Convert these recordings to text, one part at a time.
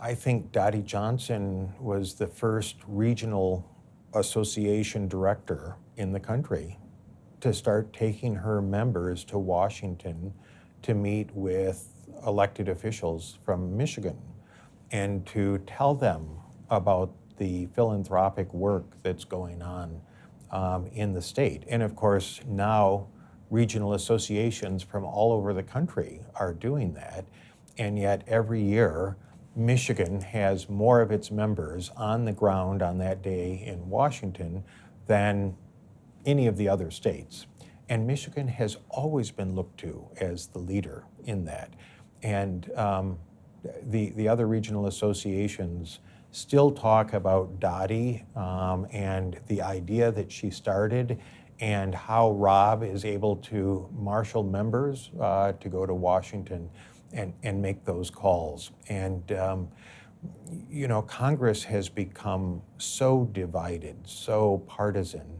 I think Dottie Johnson was the first regional association director in the country to start taking her members to Washington to meet with elected officials from Michigan and to tell them about the philanthropic work that's going on in the state. And of course, now regional associations from all over the country are doing that. And yet every year, Michigan has more of its members on the ground on that day in Washington than any of the other states. And Michigan has always been looked to as the leader in that. And the other regional associations still talk about Dottie and the idea that she started and how Rob is able to marshal members to go to Washington and make those calls. And you know, Congress has become so divided, so partisan,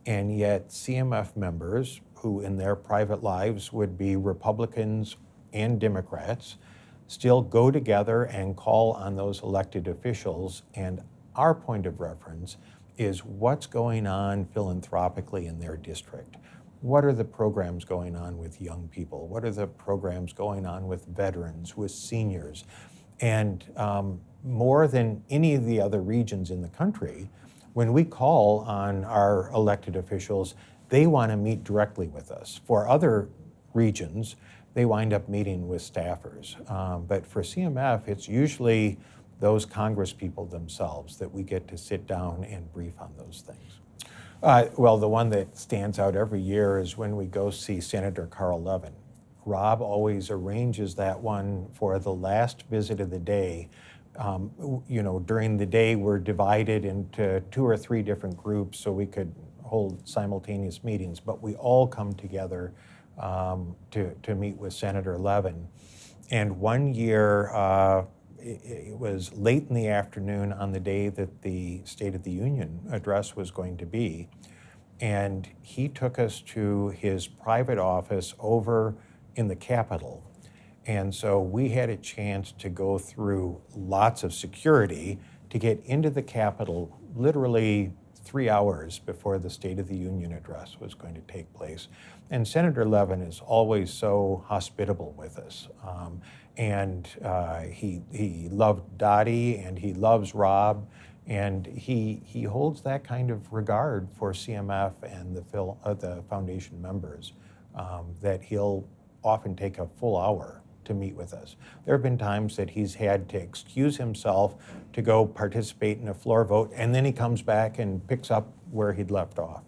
and yet CMF members who in their private lives would be Republicans and Democrats still go together and call on those elected officials. And our point of reference is what's going on philanthropically in their district. What are the programs going on with young people? What are the programs going on with veterans, with seniors? And more than any of the other regions in the country, when we call on our elected officials, they want to meet directly with us. For other regions, they wind up meeting with staffers. But for CMF, it's usually those Congress people themselves that we get to sit down and brief on those things. Well, the one that stands out every year is when we go see Senator Carl Levin. Rob always arranges that one for the last visit of the day. You know, during the day, we're divided into 2 or 3 different groups so we could hold simultaneous meetings, but we all come together to meet with Senator Levin. And one year, it was late in the afternoon on the day that the State of the Union address was going to be, and he took us to his private office over in the Capitol. And so we had a chance to go through lots of security to get into the Capitol literally 3 hours before the State of the Union address was going to take place. And Senator Levin is always so hospitable with us. And he loved Dottie and he loves Rob, and he holds that kind of regard for CMF and the foundation members that he'll often take a full hour to meet with us. There have been times that he's had to excuse himself to go participate in a floor vote, and then he comes back and picks up where he'd left off.